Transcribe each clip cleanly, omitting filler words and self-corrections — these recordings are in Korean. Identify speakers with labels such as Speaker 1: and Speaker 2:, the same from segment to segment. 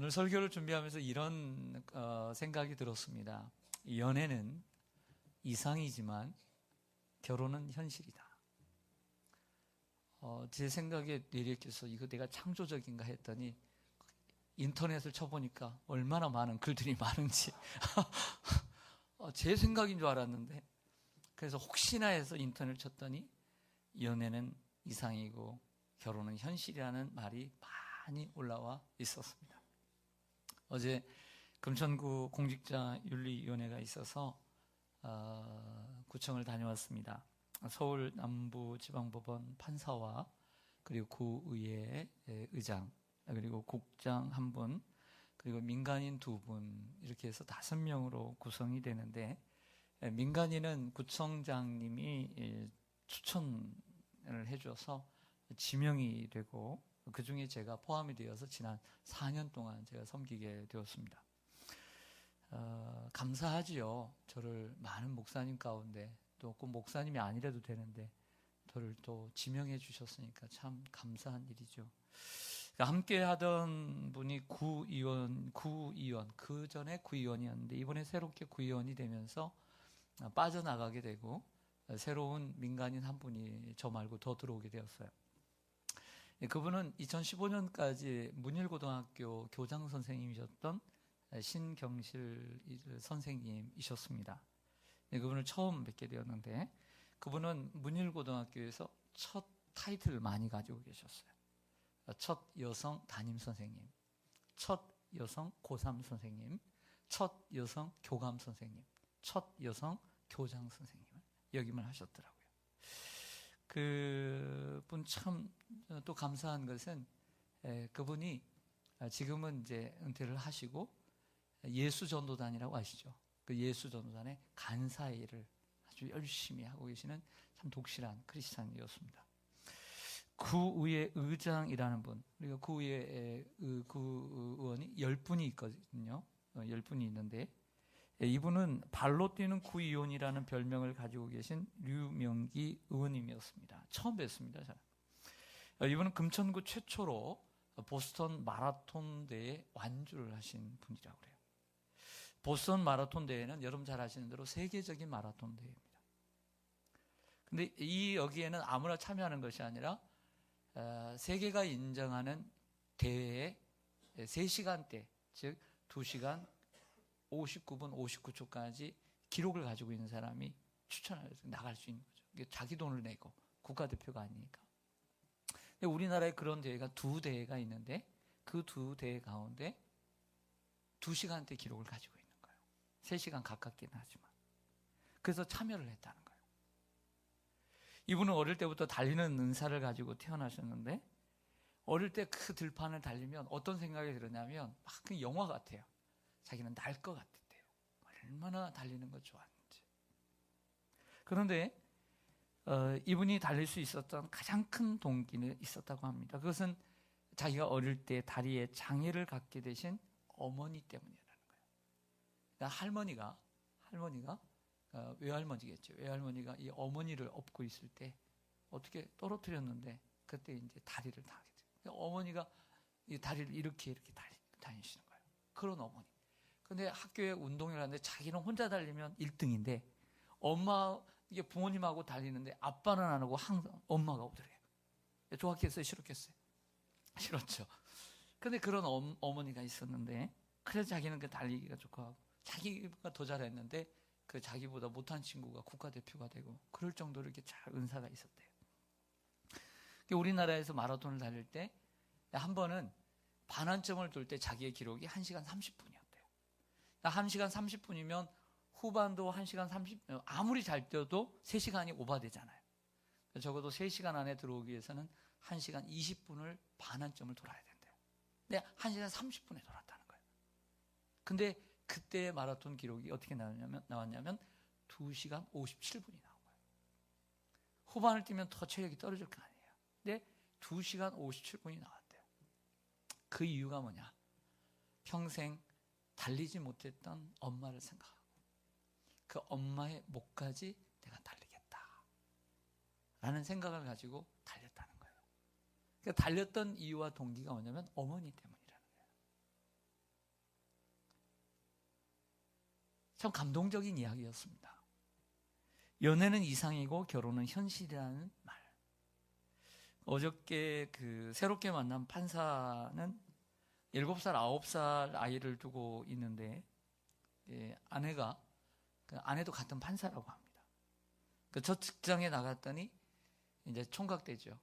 Speaker 1: 오늘 설교를 준비하면서 이런 생각이 들었습니다. 연애는 이상이지만 결혼은 현실이다. 제 생각에 뇌리께서 이거 내가 창조적인가 했더니 인터넷을 쳐보니까 얼마나 많은 글들이 많은지 제 생각인 줄 알았는데, 그래서 혹시나 해서 인터넷을 쳤더니 연애는 이상이고 결혼은 현실이라는 말이 많이 올라와 있었습니다. 어제 금천구 공직자윤리위원회가 있어서 구청을 다녀왔습니다. 서울 남부지방법원 판사와 그리고 구의회 의장, 그리고 국장 1분, 그리고 민간인 2분, 이렇게 해서 5명으로 구성이 되는데, 민간인은 구청장님이 추천을 해줘서 지명이 되고, 그 중에 제가 포함이 되어서 지난 4년 동안 제가 섬기게 되었습니다. 감사하지요. 저를 많은 목사님 가운데, 또 꼭 목사님이 아니라도 되는데 저를 또 지명해 주셨으니까 참 감사한 일이죠. 함께 하던 분이 구의원, 그 전에 구의원이었는데 이번에 새롭게 구의원이 되면서 빠져나가게 되고 새로운 민간인 한 분이 저 말고 더 들어오게 되었어요. 그분은 2015년까지 문일고등학교 교장 선생님이셨던 신경실 선생님이셨습니다. 그분을 처음 뵙게 되었는데, 그분은 문일고등학교에서 첫 타이틀을 많이 가지고 계셨어요. 첫 여성 담임 선생님, 첫 여성 고3 선생님, 첫 여성 교감 선생님, 첫 여성 교장 선생님을 역임을 하셨더라고요. 그분 참 또 감사한 것은 그분이 지금은 이제 은퇴를 하시고 예수전도단이라고 아시죠? 그 예수전도단의 간사 일을 아주 열심히 하고 계시는 참 독실한 크리스찬이었습니다. 구의회 의장이라는 분, 그리고 구의회 구의원이 10분이 있거든요. 10분이 있는데, 이분은 발로 뛰는 구의원이라는 별명을 가지고 계신 류명기 의원님이었습니다. 처음 뵀습니다. 이분은 금천구 최초로 보스턴 마라톤 대회에 완주를 하신 분이라고 그래요. 보스턴 마라톤 대회는 여러분 잘 아시는 대로 세계적인 마라톤 대회입니다. 근데 여기에는 아무나 참여하는 것이 아니라 세계가 인정하는 대회에 3시간대, 즉 2시간 59분 59초까지 기록을 가지고 있는 사람이 추천을 해서 나갈 수 있는 거죠. 자기 돈을 내고 국가대표가 아니니까. 근데 우리나라에 그런 대회가 2대회가 있는데 그 2대회 가운데 2시간대 기록을 가지고 있는 거예요. 3시간 가깝긴 하지만. 그래서 참여를 했다는 거예요. 이분은 어릴 때부터 달리는 은사를 가지고 태어나셨는데, 어릴 때 그 들판을 달리면 어떤 생각이 들었냐면 막 그 영화 같아요. 자기는 날 것 같았대요. 얼마나 달리는 거 좋아하는지. 그런데 이분이 달릴 수 있었던 가장 큰 동기는 있었다고 합니다. 그것은 자기가 어릴 때 다리에 장애를 갖게 되신 어머니 때문이라는 거예요. 그러니까 할머니가 외할머니겠죠. 외할머니가 이 어머니를 업고 있을 때 어떻게 떨어뜨렸는데 그때 이제 다리를 당하게 돼요. 그러니까 어머니가 이 다리를 이렇게 다니시는 거예요. 그런 어머니. 근데 학교에 운동을 하는데 자기는 혼자 달리면 1등인데 이게 부모님하고 달리는데 아빠는 안 하고 항상 엄마가 오더래요. 좋았겠어요? 싫었겠어요? 싫었죠. 근데 그런 어머니가 있었는데, 그래서 자기는 그 달리기가 좋고 하고, 자기가 더 잘했는데 그 자기보다 못한 친구가 국가대표가 되고 그럴 정도로 이렇게 잘 은사가 있었대요. 우리나라에서 마라톤을 달릴 때 한 번은 반환점을 돌 때 자기의 기록이 1시간 30분이었대요. 1시간 30분이면 후반도 1시간 30, 아무리 잘 뛰어도 3시간이 오버되잖아요. 적어도 3시간 안에 들어오기 위해서는 1시간 20분을 반환점을 돌아야 된대요. 근데 1시간 30분에 돌았다는 거예요. 근데 그때의 마라톤 기록이 어떻게 나왔냐면 2시간 57분이 나온 거예요. 후반을 뛰면 더 체력이 떨어질 거 아니에요. 근데 2시간 57분이 나왔대요. 그 이유가 뭐냐? 평생 달리지 못했던 엄마를 생각하고 그 엄마의 목까지 내가 달리겠다 라는 생각을 가지고 달렸다는 거예요. 그러니까 달렸던 이유와 동기가 뭐냐면 어머니 때문이라는 거예요. 참 감동적인 이야기였습니다. 연애는 이상이고 결혼은 현실이라는 말. 어저께 새롭게 만난 판사는 7살, 9살 아이를 두고 있는데, 아내가, 아내도 같은 판사라고 합니다. 첫 직장에 나갔더니 이제 총각되죠.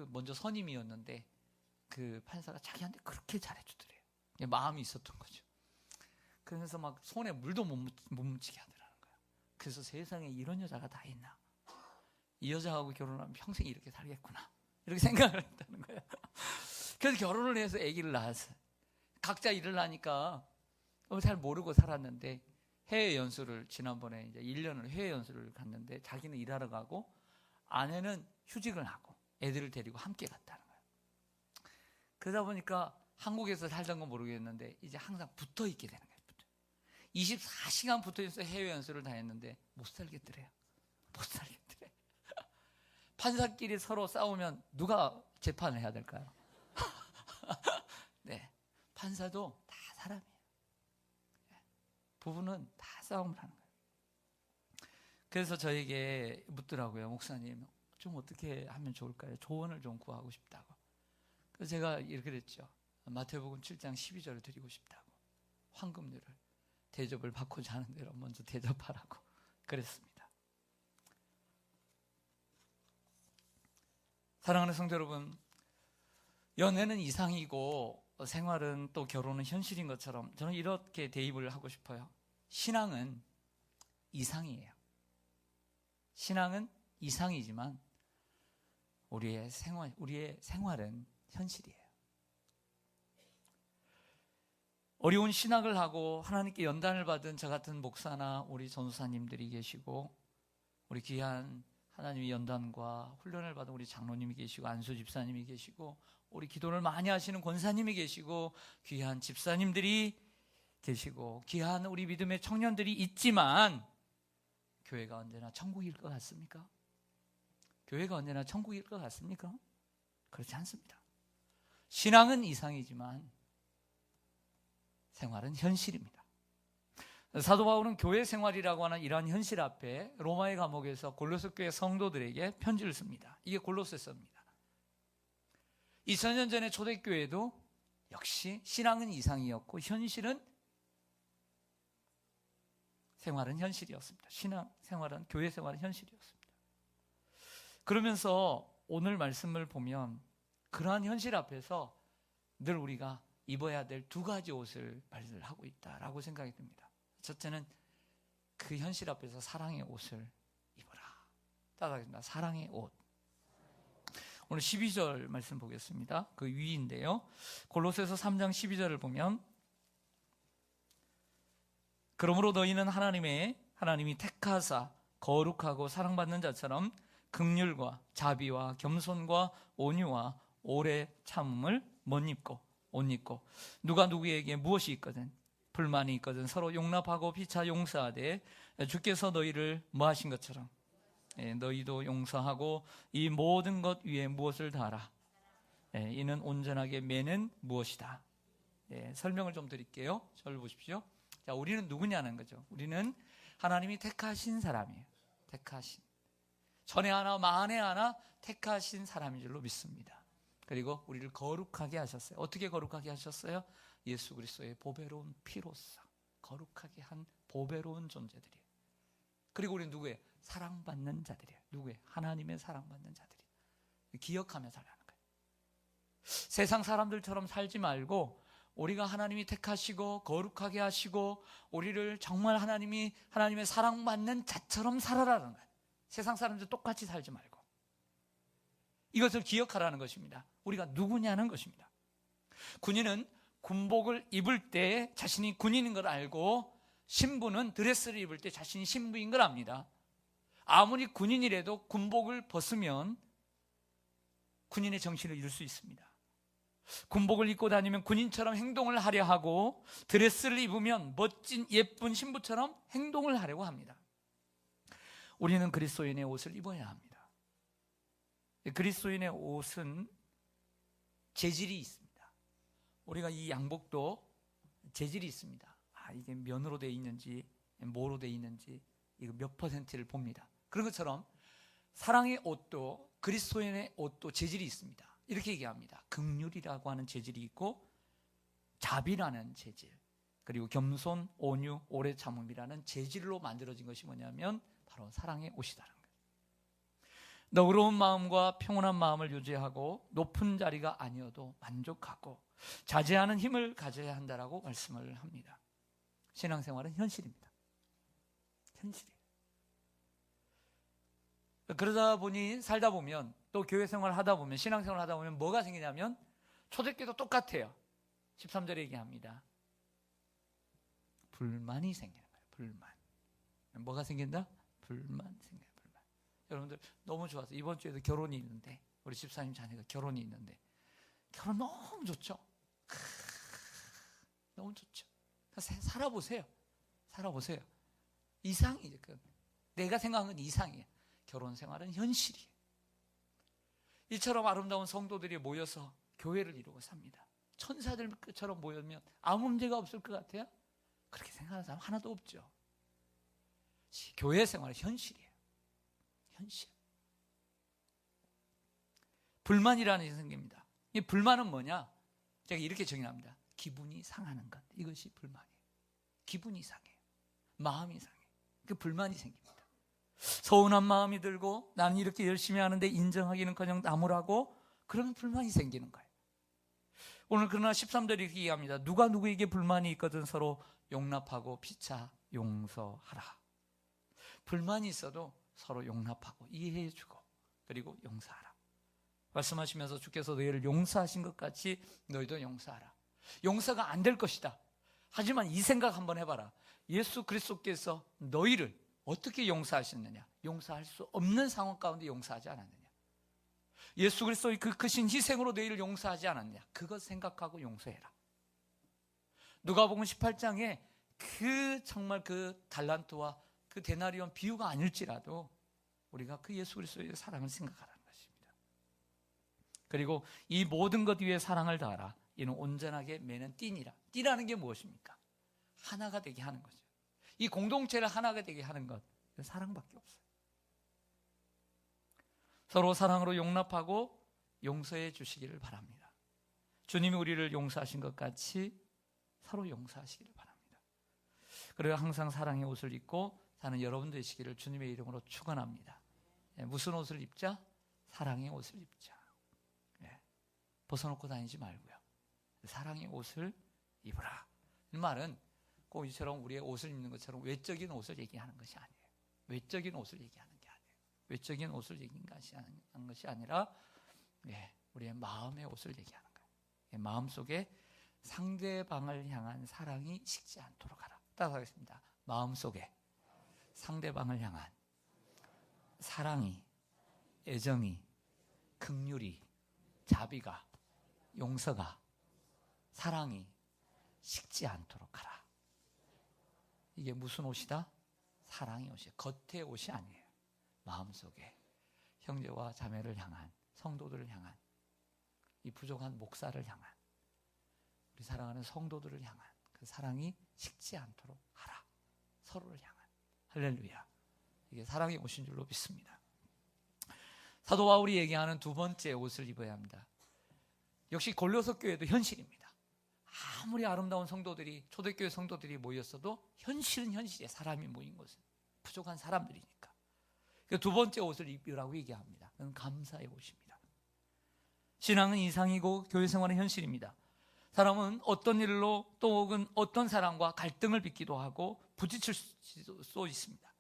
Speaker 1: 먼저 선임이었는데 그 판사가 자기한테 그렇게 잘해주더래요. 마음이 있었던 거죠. 그래서 막 손에 물도 못 묻히게 하더라는 거예요. 그래서 세상에 이런 여자가 다 있나? 이 여자하고 결혼하면 평생 이렇게 살겠구나. 이렇게 생각을 했다는 거예요. 그래서 결혼을 해서 아기를 낳았어요. 각자 일을 하니까 잘 모르고 살았는데 해외 연수를 지난번에 이제 1년을 해외 연수를 갔는데 자기는 일하러 가고 아내는 휴직을 하고 애들을 데리고 함께 갔다는 거예요. 그러다 보니까 한국에서 살던 건 모르겠는데 이제 항상 붙어 있게 되는 거예요. 24시간 붙어 있어서 해외 연수를 다 했는데 못 살겠더래요. 못 살겠더래. 판사끼리 서로 싸우면 누가 재판을 해야 될까요? 네, 판사도 다 사람이에요. 부부는 다 싸움을 하는 거예요. 그래서 저에게 묻더라고요. 목사님, 좀 어떻게 하면 좋을까요? 조언을 좀 구하고 싶다고. 그래서 제가 이렇게 그랬죠. 마태복음 7장 12절을 드리고 싶다고. 황금률을 대접을 받고자 하는 대로 먼저 대접하라고 그랬습니다. 사랑하는 성도 여러분, 연애는 이상이고 생활은 또 결혼은 현실인 것처럼 저는 이렇게 대입을 하고 싶어요. 신앙은 이상이에요. 신앙은 이상이지만 우리의 생활은 현실이에요. 어려운 신학을 하고 하나님께 연단을 받은 저 같은 목사나 우리 전도사님들이 계시고, 우리 귀한 하나님의 연단과 훈련을 받은 우리 장로님이 계시고, 안수 집사님이 계시고, 우리 기도를 많이 하시는 권사님이 계시고, 귀한 집사님들이 계시고, 귀한 우리 믿음의 청년들이 있지만, 교회가 언제나 천국일 것 같습니까? 교회가 언제나 천국일 것 같습니까? 그렇지 않습니다. 신앙은 이상이지만 생활은 현실입니다. 사도 바울은 교회 생활이라고 하는 이러한 현실 앞에 로마의 감옥에서 골로새 교회 성도들에게 편지를 씁니다. 이게 골로새서입니다. 2000년 전에 초대교회도 역시 신앙은 이상이었고 현실은 생활은 현실이었습니다. 신앙 생활은, 교회 생활은 현실이었습니다. 그러면서 오늘 말씀을 보면 그러한 현실 앞에서 늘 우리가 입어야 될 두 가지 옷을 말을 하고 있다라고 생각이 듭니다. 첫째는 그 현실 앞에서 사랑의 옷을 입어라. 따라하겠습니다. 사랑의 옷. 오늘 12절 말씀 보겠습니다. 그 위인데요. 골로새서 3장 12절을 보면, 그러므로 너희는 하나님이 택하사 거룩하고 사랑받는 자처럼 긍휼과 자비와 겸손과 온유와 오래 참음을 옷 입고 누가 누구에게 무엇이 있거든 불만이 있거든 서로 용납하고 피차 용서하되 주께서 너희를 뭐하신 것처럼 너희도 용서하고 이 모든 것 위에 무엇을 다하라. 이는 온전하게 매는 무엇이다. 설명을 좀 드릴게요. 저를 보십시오. 자, 우리는 누구냐는 거죠. 우리는 하나님이 택하신 사람이에요. 택하신. 전에 하나 만에 하나 택하신 사람인 줄로 믿습니다. 그리고 우리를 거룩하게 하셨어요. 어떻게 거룩하게 하셨어요? 예수 그리스도의 보배로운 피로써 거룩하게 한 보배로운 존재들이에요. 그리고 우리는 누구예요? 사랑받는 자들이에요. 누구예요? 하나님의 사랑받는 자들이에요. 기억하며 살라는 거예요. 세상 사람들처럼 살지 말고 우리가 하나님이 택하시고 거룩하게 하시고 우리를 정말 하나님의 사랑받는 자처럼 살아라는 거예요. 세상 사람들 똑같이 살지 말고 이것을 기억하라는 것입니다. 우리가 누구냐는 것입니다. 군인은 군복을 입을 때 자신이 군인인 걸 알고 신부는 드레스를 입을 때 자신이 신부인 걸 압니다. 아무리 군인이라도 군복을 벗으면 군인의 정신을 잃을 수 있습니다. 군복을 입고 다니면 군인처럼 행동을 하려 하고 드레스를 입으면 멋진 예쁜 신부처럼 행동을 하려고 합니다. 우리는 그리스도인의 옷을 입어야 합니다. 그리스도인의 옷은 재질이 있습니다. 우리가 이 양복도 재질이 있습니다. 이게 면으로 되어 있는지 뭐로 돼 있는지 이거 몇 퍼센트를 봅니다. 그런 것처럼 사랑의 옷도 그리스도인의 옷도 재질이 있습니다. 이렇게 얘기합니다. 긍휼이라고 하는 재질이 있고 자비라는 재질, 그리고 겸손, 온유, 오래 참음이라는 재질로 만들어진 것이 뭐냐면 바로 사랑의 옷이다라는 거예요. 너그러운 마음과 평온한 마음을 유지하고 높은 자리가 아니어도 만족하고 자제하는 힘을 가져야 한다라고 말씀을 합니다. 신앙생활은 현실입니다. 현실이에요. 그러다 보니 살다 보면 또 교회 생활을 하다 보면 신앙생활을 하다 보면 뭐가 생기냐면 초대교회도 똑같아요. 13절에 얘기합니다. 불만이 생기는 거예요. 불만. 뭐가 생긴다? 불만 생겨요. 불만. 여러분들 너무 좋아서 이번 주에도 결혼이 있는데 우리 집사님 자녀가 결혼이 있는데 결혼 너무 좋죠. 너무 좋죠. 살아보세요. 살아보세요. 이상이죠. 내가 생각한 건 이상이에요. 결혼 생활은 현실이에요. 이처럼 아름다운 성도들이 모여서 교회를 이루고 삽니다. 천사들처럼 모이면 아무 문제가 없을 것 같아요? 그렇게 생각하는 사람 하나도 없죠. 교회 생활은 현실이에요. 현실. 불만이라는 것이 생깁니다. 이 불만은 뭐냐? 제가 이렇게 정의합니다. 기분이 상하는 것. 이것이 불만이에요. 기분이 상해요. 마음이 상해요. 그 불만이 생깁니다. 서운한 마음이 들고 나는 이렇게 열심히 하는데 인정하기는커녕 나무라고, 그러면 불만이 생기는 거예요. 오늘 그러나 13절이 이렇게 얘기합니다. 누가 누구에게 불만이 있거든 서로 용납하고 피차 용서하라. 불만이 있어도 서로 용납하고 이해해주고 그리고 용서하라. 말씀하시면서 주께서 너희를 용서하신 것 같이 너희도 용서하라. 용서가 안 될 것이다. 하지만 이 생각 한번 해봐라. 예수 그리스도께서 너희를 어떻게 용서하셨느냐? 용서할 수 없는 상황 가운데 용서하지 않았느냐? 예수 그리스도의 그 크신 희생으로 너희를 용서하지 않았느냐? 그것 생각하고 용서해라. 누가복음 18장에 정말 그 달란트와 그 데나리온 비유가 아닐지라도 우리가 그 예수 그리스도의 사랑을 생각하라는 것입니다. 그리고 이 모든 것 위에 사랑을 다하라. 이는 온전하게 매는 띠니라. 띠라는 게 무엇입니까? 하나가 되게 하는 거죠. 이 공동체를 하나가 되게 하는 것, 사랑밖에 없어요. 서로 사랑으로 용납하고 용서해 주시기를 바랍니다. 주님이 우리를 용서하신 것 같이 서로 용서하시기를 바랍니다. 그리고 항상 사랑의 옷을 입고 사는 여러분 되시기를 주님의 이름으로 축원합니다. 무슨 옷을 입자? 사랑의 옷을 입자. 벗어놓고 다니지 말고요. 사랑의 옷을 입으라. 이 말은 꼭 이처럼 우리의 옷을 입는 것처럼 외적인 옷을 얘기하는 것이 아니에요. 외적인 옷을 얘기하는 게 아니에요. 외적인 옷을 얘기하는 것이 아니라 우리의 마음의 옷을 얘기하는 거예요. 마음속에 상대방을 향한 사랑이 식지 않도록 하라. 따라하겠습니다. 마음속에 상대방을 향한 사랑이, 애정이, 긍휼이, 자비가, 용서가, 사랑이 식지 않도록 하라. 이게 무슨 옷이다? 사랑의 옷이에요. 겉의 옷이 아니에요. 마음속에 형제와 자매를 향한, 성도들을 향한, 이 부족한 목사를 향한, 우리 사랑하는 성도들을 향한 그 사랑이 식지 않도록 하라. 서로를 향한. 할렐루야. 이게 사랑의 옷인 줄로 믿습니다. 사도 바울이 얘기하는 두 번째 옷을 입어야 합니다. 역시 골로새 교회도 현실입니다. 아무리 아름다운 성도들이, 초대교회 성도들이 모였어도 현실은 현실이에요. 사람이 모인 곳은 부족한 사람들이니까. 두 번째 옷을 입으라고 얘기합니다. 그건 감사의 옷입니다. 신앙은 이상이고 교회 생활은 현실입니다. 사람은 어떤 일로 또 혹은 어떤 사람과 갈등을 빚기도 하고 부딪힐 수 있습니다.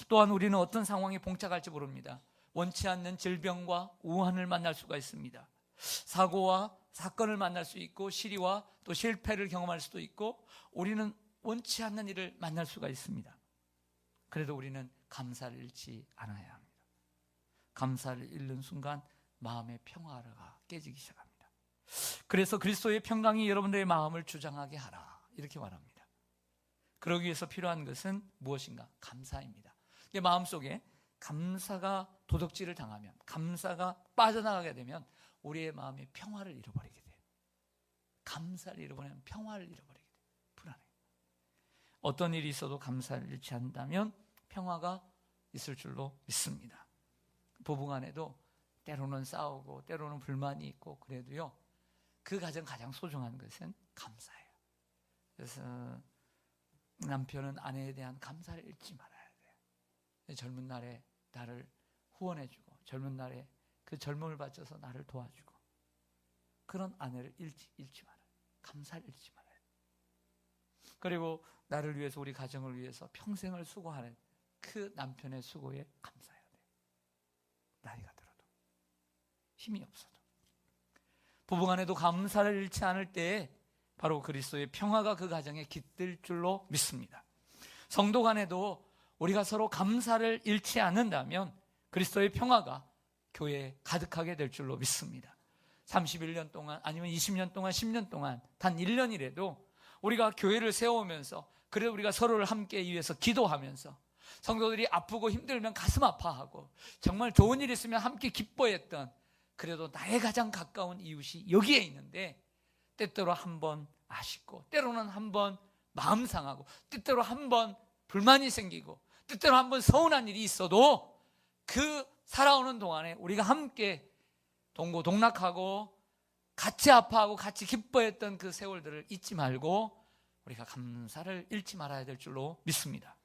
Speaker 1: 또한 우리는 어떤 상황에 봉착할지 모릅니다. 원치 않는 질병과 우환을 만날 수가 있습니다. 사고와 사건을 만날 수 있고 시리와 또 실패를 경험할 수도 있고 우리는 원치 않는 일을 만날 수가 있습니다. 그래도 우리는 감사를 잃지 않아야 합니다. 감사를 잃는 순간 마음의 평화가 깨지기 시작합니다. 그래서 그리스도의 평강이 여러분들의 마음을 주장하게 하라 이렇게 말합니다. 그러기 위해서 필요한 것은 무엇인가? 감사입니다. 마음속에 감사가 도둑질을 당하면, 감사가 빠져나가게 되면 우리의 마음의 평화를 잃어버리게 돼요. 감사를 잃어버리면 평화를 잃어버리게 돼요. 불안해요. 어떤 일이 있어도 감사를 잃지 않는다면 평화가 있을 줄로 믿습니다. 부부간에도 때로는 싸우고 때로는 불만이 있고 그래도요, 그 가정 가장 소중한 것은 감사예요. 그래서 남편은 아내에 대한 감사를 잃지 말아야 돼요. 젊은 날에 나를 후원해주고 젊은 날에 그 젊음을 바쳐서 나를 도와주고 그런 아내를 잃지 말아요. 감사를 잃지 말아요. 그리고 나를 위해서, 우리 가정을 위해서 평생을 수고하는 그 남편의 수고에 감사해야 돼요. 나이가 들어도, 힘이 없어도. 부부간에도 감사를 잃지 않을 때에 바로 그리스도의 평화가 그 가정에 깃들 줄로 믿습니다. 성도 간에도 우리가 서로 감사를 잃지 않는다면 그리스도의 평화가 교회에 가득하게 될 줄로 믿습니다. 31년 동안, 아니면 20년 동안, 10년 동안 단 1년이라도 우리가 교회를 세워오면서, 그래도 우리가 서로를 함께 위해서 기도하면서, 성도들이 아프고 힘들면 가슴 아파하고 정말 좋은 일 있으면 함께 기뻐했던, 그래도 나의 가장 가까운 이웃이 여기에 있는데 때때로 한번 아쉽고 때로는 한번 마음 상하고 때때로 한번 불만이 생기고 때때로 한번 서운한 일이 있어도 그 살아오는 동안에 우리가 함께 동고동락하고 같이 아파하고 같이 기뻐했던 그 세월들을 잊지 말고 우리가 감사를 잃지 말아야 될 줄로 믿습니다.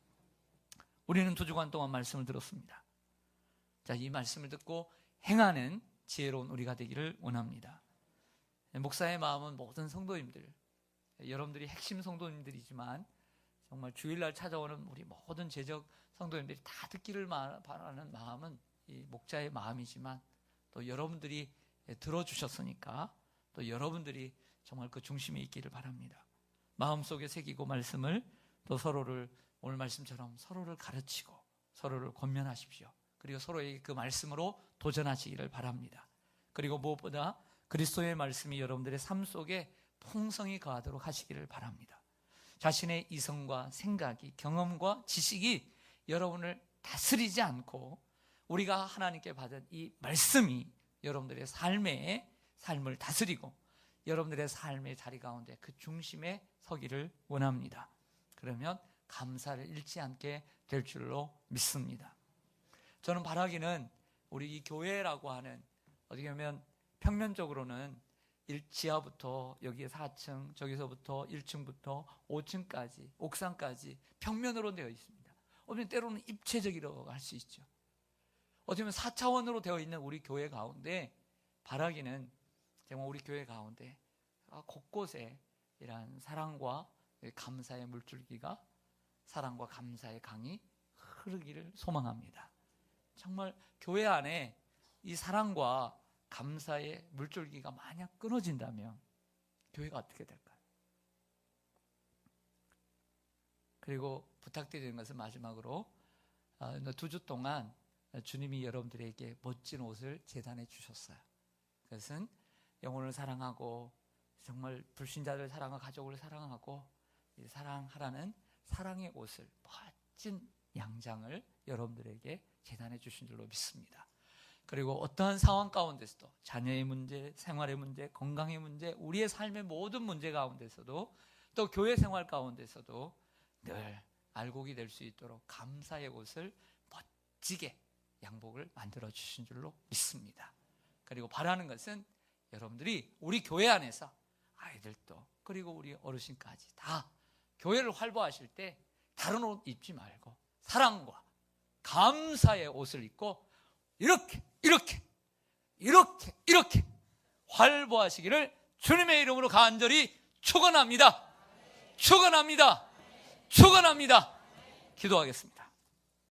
Speaker 1: 우리는 2주간 동안 말씀을 들었습니다. 자, 이 말씀을 듣고 행하는 지혜로운 우리가 되기를 원합니다. 목사의 마음은 모든 성도님들, 여러분들이 핵심 성도님들이지만 정말 주일날 찾아오는 우리 모든 제적 성도님들이 다 듣기를 바라는 마음은 이 목자의 마음이지만, 또 여러분들이 들어주셨으니까 또 여러분들이 정말 그 중심에 있기를 바랍니다. 마음속에 새기고 말씀을, 또 서로를, 오늘 말씀처럼 서로를 가르치고 서로를 권면하십시오. 그리고 서로에게 그 말씀으로 도전하시기를 바랍니다. 그리고 무엇보다 그리스도의 말씀이 여러분들의 삶 속에 풍성히 거하도록 하시기를 바랍니다. 자신의 이성과 생각이, 경험과 지식이 여러분을 다스리지 않고 우리가 하나님께 받은 이 말씀이 여러분들의 삶을 다스리고 여러분들의 삶의 자리 가운데 그 중심에 서기를 원합니다. 그러면 감사를 잃지 않게 될 줄로 믿습니다. 저는 바라기는 우리 이 교회라고 하는, 어떻게 보면 평면적으로는 지하부터 여기에 4층, 저기서부터 1층부터 5층까지, 옥상까지 평면으로 되어 있습니다. 어쩌면 때로는 입체적이라고 할 수 있죠. 어쩌면 4차원으로 되어 있는 우리 교회 가운데 바라기는 정말 우리 교회 가운데 곳곳에 이러한 사랑과 감사의 물줄기가, 사랑과 감사의 강이 흐르기를 소망합니다. 정말 교회 안에 이 사랑과 감사의 물줄기가 만약 끊어진다면 교회가 어떻게 될까요? 그리고 부탁드리는 것은 마지막으로 2주 동안 주님이 여러분들에게 멋진 옷을 제단해 주셨어요. 그것은 영혼을 사랑하고 정말 불신자들 사랑하고 가족을 사랑하고 사랑하라는 사랑의 옷을, 멋진 양장을 여러분들에게 제단해 주신 줄로 믿습니다. 그리고 어떠한 상황 가운데서도, 자녀의 문제, 생활의 문제, 건강의 문제, 우리의 삶의 모든 문제 가운데서도, 또 교회 생활 가운데서도 늘 알곡이 될 수 있도록 감사의 옷을 멋지게 양복을 만들어 주신 줄로 믿습니다. 그리고 바라는 것은 여러분들이 우리 교회 안에서 아이들도, 그리고 우리 어르신까지 다 교회를 활보하실 때 다른 옷 입지 말고 사랑과 감사의 옷을 입고 이렇게 활보하시기를 주님의 이름으로 간절히 축원합니다. 기도하겠습니다.